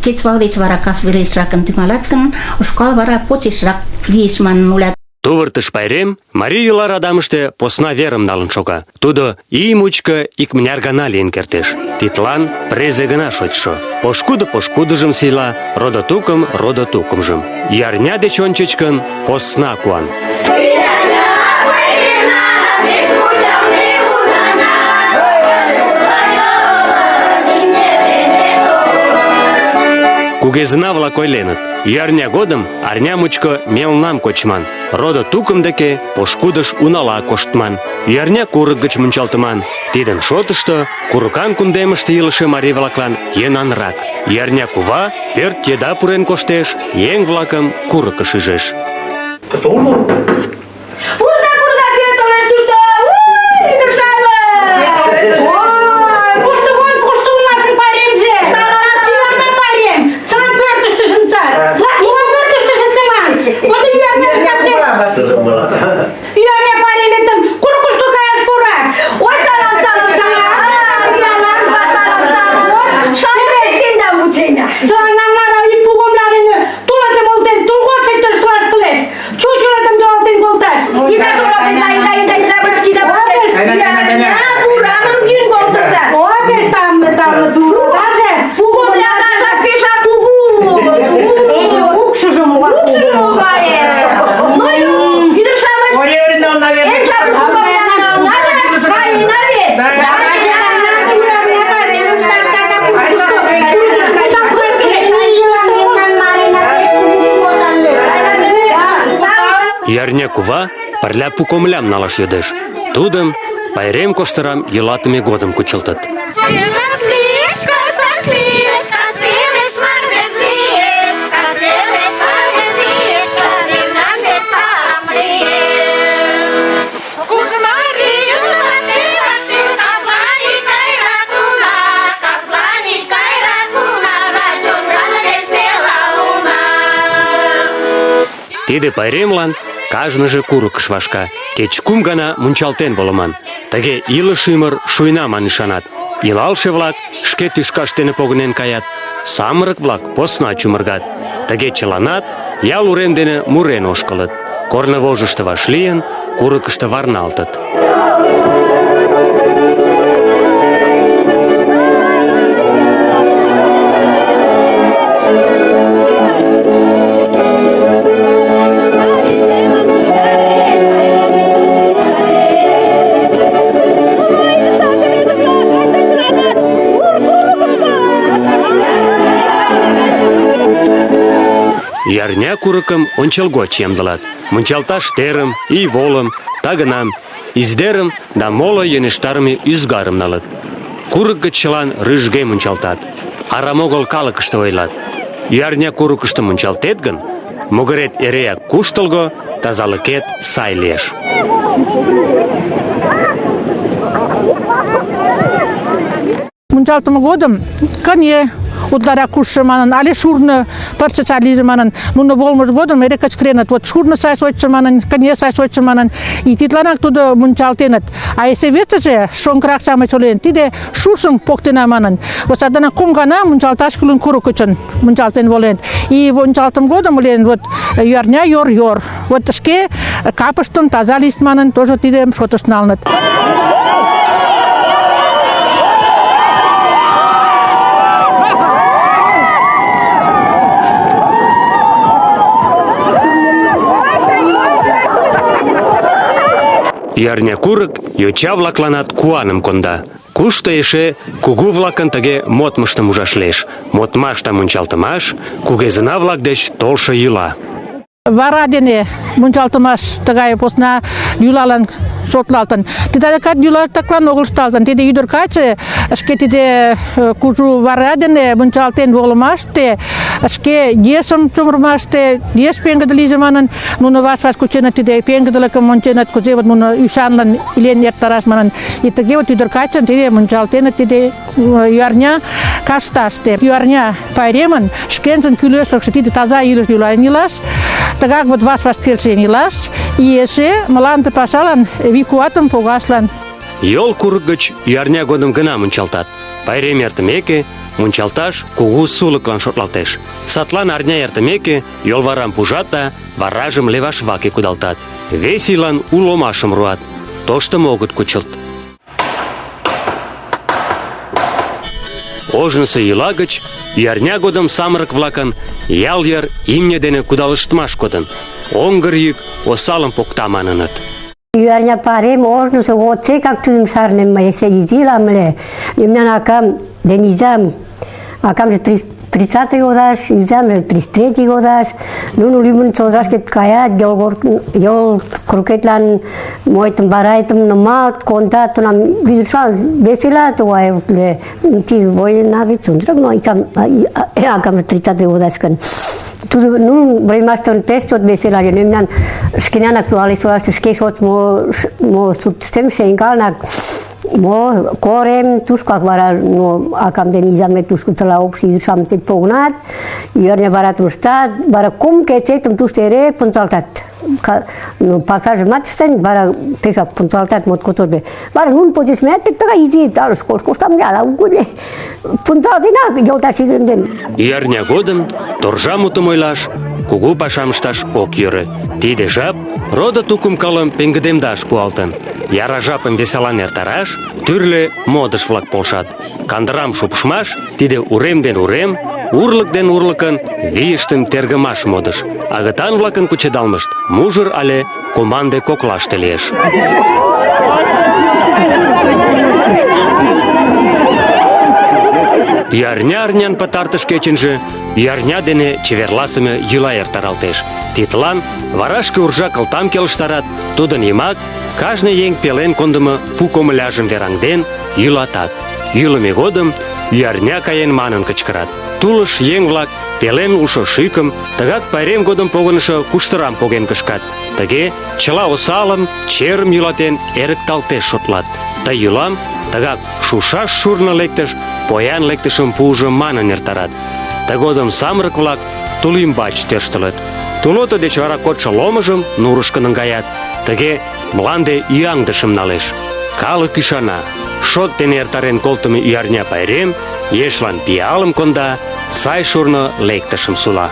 кечывал деч вара кас верешракын тӱҥалат гын, ушкал вара почешрак лиеш манын ойлат. Тувыртыш пайрем марий йӱла радамыште посна верым налын шога. Тудо ий мучко икмыняр гана лийын кертеш. Тидлан презе гына шочшо. Пошкудо-пошкудыжым сийла, родо-тукымжым. Ярня деч ончыч гын посна куан. Кугезына-влак ойленыт: ӱярня годым арня мучко мелнам кочман, родо-тукым деке пошкудыш унала коштман, ӱярня курык гыч мунчалтыман. Тидын шотышто курыкан кундемыште илыше марий-влаклан йӧнанрак. Ӱярня кува пӧрт еда пурен коштеш, еҥ-влакым курыкыш ӱжеш. Ӱярня кува пырля пу комылям налаш йодеш. Тудым пайрем коштырам йӱлатыме годым кучылтыт. Тиде пайремлан кажныже курыкыш вашка, кеч кум гана мунчалтен волыман. Тыге илыш ӱмыр шуйна манын ӱшанат. Илалше-влак шке тӱшкашт дене погынен каят, самырык-влак посна чумыргат. Тыге чыланат ял урем дене мурен ошкылыт. Корнывожышто вашлийын, курыкышто варналтыт. Ӱярня курыкым ончылгоч ямдылат. Мунчалташ терым, ий волым, тагынам, издерым да моло йӧнештарыме ӱзгарым налыт. Курык гыч чылан рыжге мунчалтат. Арам огыл калыкыште ойлат: ӱярня курыкышто мунчалтет гын, могырет эреак куштылго, тазалыкет сай лиеш. Мунчалтыме годым кыне утларак кушшо манын, але шурно пырче сай лийже манын, нуно волымыж годым эре кычкыреныт: вот шурно сай шочшо манын, кыне сай шочшо манын, и тидланак тудо мунчалтеныт. А эсе весыже, шоҥгырак-шамыч ойлен, тиде шушым поктена манын. Вот саданак кум гана мунчалташ кӱлын курык гычын мунчалтен волен. И мунчалтым годым ойлен: вот ӱярня йор-йор. Вот шке капыштым таза лийышт манын, тоже тидым шотыш налыныт. Ӱярня курык йоча-влакланат куаным конда. Кушто эше кугу-влакын тыге модмыштым ужаш лиеш. Модмаш да мунчалтымаш кугезына-влак деч толшо йӱла. Вара дене мунчалтымаш тыгай посна йӱлалан шотлалтын. Тиде адакат йӱлалтаклан огыл ышталтын. Тиде ӱдыр каче шке тиде кужу вара дене мунчалтен волымаште, шке ешым чумырымаште, еш пеҥгыде лийже манын, нуно ваш-ваш кученыт, тиде пеҥгыдылыкым онченыт, кузе вот нуно ӱшанлын илен эртараш манын. И тыге вот ӱдыр качын тиде мунчалтеныт тиде ӱярня кашташте. Ӱярня пайремын шкенжын кӱлешлыкшӧ тиде таза илыш йӱлан илаш, тыгак вот ваш-ваш келшен илаш, и эше мланде пашалан вий-куатым погашлан. Йол курык гыч ӱярня годым гына мунчалтат. Пайрем эртымеке, мунчалташ кугу сулыклан шотлалтеш. Садлан арня эртымеке, йолварам пужат да варажым леваш ваке кудалтат. Вес ийлан у ломашым руат, тоштым огыт кучылт. Ожнысо йӱла гыч ӱярня годым самырык-влакын ял йыр имне дене кудалыштмаш кодын. Оҥгыр йӱк осалым покта маныныт. Ӱярня парем ожнысо годсекак тудым шарнем мый эше изи улам ыле. Мемнан акам ден изам, акамже 30-й годаш, изамже 33-й годаш. Нуно лӱмын чодырашке каят, йол крукетлан мойтым барайтым нумалт, кондат, тунам ӱдыр-шамыч весела тугай ыле. Тиде война гыч ончык, но акамже 30-й годаш гын. Тудо времаштын пеш чот весела ыле. Мемнан шкенанак туалитлаште шке шот мо суртыштем шеҥгелнак мо корем, тушкак вара акам ден изаме тушко цела общий ӱдыр-шамычет погынат, ӱярня варатым ыштат, вара кум кечетым тушто эре пунчалтат. Пакажымат ыштен, вара пешак пунчалтат моткочак. Вара нунын почешмат тыгай изи школыш коштам ала угодно. Пунчалтенак йолташ ӱдырем дене. Ӱярня годым торжа мутым ойлаш, кугу пашам ышташ ок йӧрӧ. Тиде жап родо-тукым кылым пеҥгыдемдаш пуалтын. Яра жапым веселан эртараш тӱрлӧ модыш-влак полшат. Кандырам шупшмаш — тиде урем ден урем, урлык ден урлыкын вийыштым тергымаш модыш. Агытан-влакын кучедалмышт мужыр але команде коклаште лиеш. Ӱярня-арнян пытартыш кечынже ӱярня дене чеверласыме йӱла эртаралтеш. Тидлан варашке уржа кылтам келыштарат, тудын йымак кажне еҥ пелен кондымо пу комыляжым вераҥден йӱлатат. Йӱлымӧ годым ӱярня каен манын кычкырат. Тулыш еҥ-влак пелен улшо шӱкым, тыгак пайрем годым погынышо куштырам поген кышкат. Тыге чыла осалым, черым йӱлатен эрыкталтеш шотлат. Ты йӱлам тыгак шушаш шурно лектыш, поян лектышым пуыжо манын эртарат. Тыгодым самырык-влак тул ӱмбач тӧрштылыт. Тулото деч вара кодшо ломыжым нурышко наҥгаят. Тыге мланде ӱяҥдышым налеш. Калык ӱшана: шот дене эртарен колтымо ӱярня пайрем ешлан пиалым конда, сай шурно лектышым сула.